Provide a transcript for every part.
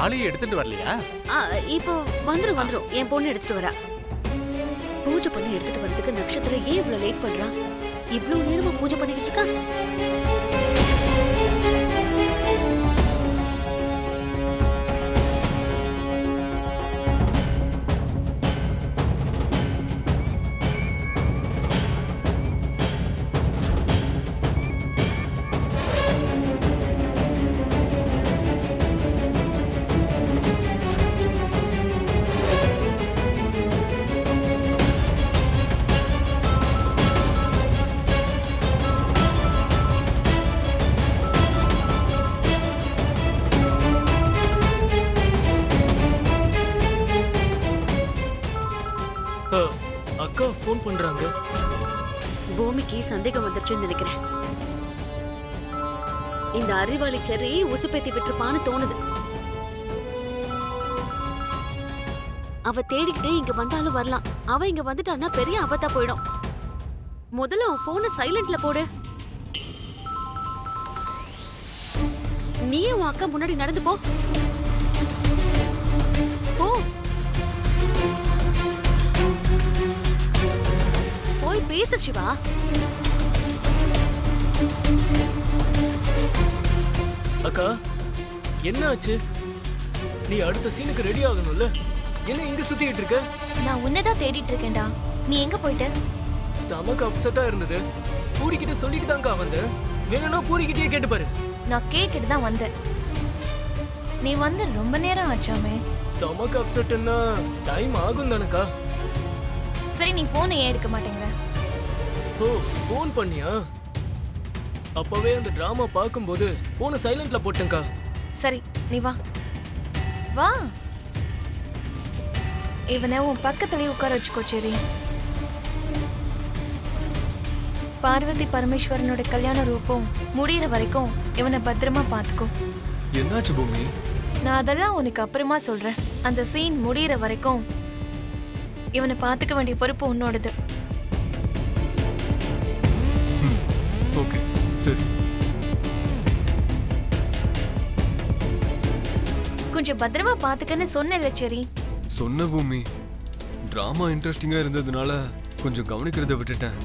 மாலையை எடுத்துட்டு வரலையா? இப்போ வந்துரும். என் பொண்ணு எடுத்துட்டு வரா. பூஜை பண்ணி எடுத்துட்டு வரதுக்கு நட்சத்திரம் ஏன் இவ்வளவு லேட் பண்றா? இவ்வளவு நேரமா பூஜை பண்ணிக்கிட்டு இருக்கா? அக்கா ஃபோன் பண்றாங்க. பூமிக்கு சந்தேகம் வந்துருச்சுன்னு நினைக்கிறேன். இந்த அறிவாளி செர்ரி உசுப்பேத்தி விட்டுருப்பான்னு தோணுது. அவ தேடிக்கிட்டே இங்க வந்தாலும் வரலாம். அவ இங்க வந்துட்டான்னா பெரிய ஆபத்தா போயிடும். முதல்ல உன் போனை சைலண்ட்ல போடு. நீயும் உன் அக்கா முன்னாடி நடந்து போ. போய் பேசு சிவா. அக்கா என்ன ஆச்சு? நீ அடுத்த சீனுக்கு ரெடி ஆகணும்ல. என்ன இங்க சுத்திட்டு இருக்க? நான் உன்னதான் தேடிட்டு இருக்கேன்டா. நீ எங்க போயிட்ட? ஸ்டமக் அப்செட்டா இருந்தது. பூரி கிட்ட சொல்லிட்டு தான்க்கா வந்தேன். வேணும்னா பூரி கிட்டயே கேட்டு பாரு. நான் கேட்டுட்டு தான் வந்தேன். நீ வந்து ரொம்ப நேரம் ஆச்சாமே. ஸ்டமக் அப்செட்னா டைம் ஆகும் தானக்கா. சரி, நீ போனை ஏன் எடுக்க மாட்டேங்கிற? ஓ, போன் பண்ணியா? அப்பவே அந்த டிராமா பார்க்கும்போது போனை சைலண்ட்ல போட்டேன்க்கா. சரி, நீ வா வா. இவனை உன் பக்கத்துலயே உட்கார வச்சுக்கோ. சரி, பார்வதி பரமேஸ்வரனோட கல்யாண ரூபம் முடியிற வரைக்கும் இவனை பத்திரமா பாத்துக்கோ. என்னாச்சு பூமி? நான் அதெல்லாம் உனக்கு அப்புறமா சொல்றேன். அந்த சீன் முடியிற வரைக்கும் இவனை பாத்துக்க வேண்டிய பொறுப்பு உன்னோடது. ஓகே, சரி. கொஞ்சம் பத்திரமா பாத்துக்கன்னு சொன்னேன்ல. சரி சொன்ன பூமி. டிராமா இன்ட்ரெஸ்டிங்கா இருந்ததுனால கொஞ்சம் கவனிக்கிறத விட்டுட்டேன்.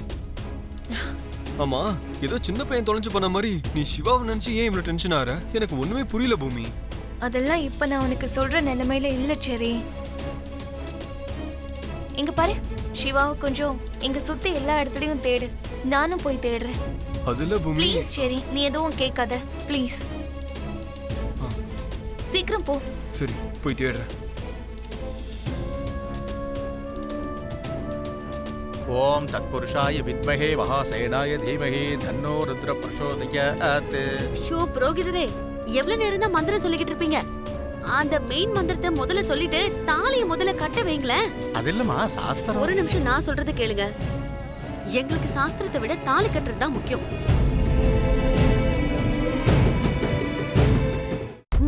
ஆமா, ஏதோ சின்ன பையன் தொலைஞ்சு போன மாதிரி நீ சிவாவை நினைச்சு ஏன் இவ்வளவு டென்ஷன் ஆற? எனக்கு ஒண்ணுமே புரியல பூமி. அதெல்லாம் இப்ப நான் உனக்கு சொல்ற நிலைமையில இல்ல. சரி, இங்க பாரு, சிவாவை கொஞ்சம் இங்க சுத்தி எல்லா இடத்துலயும் தேடு. நானும் போய் தேடுறேன். அதுல பூமி ப்ளீஸ் சரி, நீ எதுவும் கேட்காத ப்ளீஸ். சீக்கிரம் போ. சரி, போய் தேடுறேன். ஓம் தத்புருஷாய வித்மஹே மகாசேனாய தீமஹி தன்னோ ருத்ர பிரசோதயாத். ஷோ புரோகிதரே, எவ்வளவு நேரம் தான் மந்திரம் சொல்லிக்கிட்டு இருப்பீங்க? அந்த மெயின் மந்திரத்தை முதல்ல சொல்லிட்டு தாலியை முதல்ல கட்ட வைங்களேன். அது இல்லம்மா சாஸ்திரம். ஒரு நிமிஷம் நான் சொல்றத கேளுங்க. எங்களுக்கு சாஸ்திரத்தை விட தாலி கட்டுறது தான் முக்கியம்.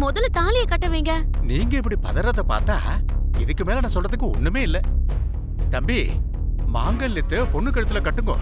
முதல்ல தாலியை கட்ட வைங்க. நீங்க இப்படி பதறத பார்த்தா இதுக்கு மேல நான் சொல்றதுக்கு ஒண்ணுமே இல்ல. தம்பி, மாங்கல்யத்தை பொண்ணு கழுத்துல கட்டுங்க.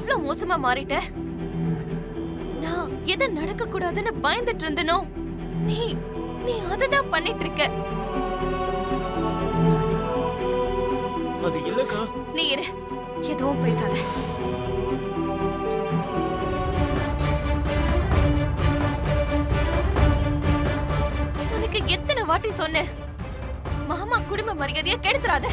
இவ்ளோ மோசமா மாறிட்ட? நான் எது நடக்க கூடாதுன்னு பயந்துட்டு இருந்தனோ நீ நீ அததான் பண்ணிட்டு இருக்க. அது இல்லக்கா. நீ இரு, எதுவும் பேசாத. உனக்கு எத்தனை வாட்டி சொன்னேன், மாமா குடும்ப மரியாதையை கெடுத்துறாத.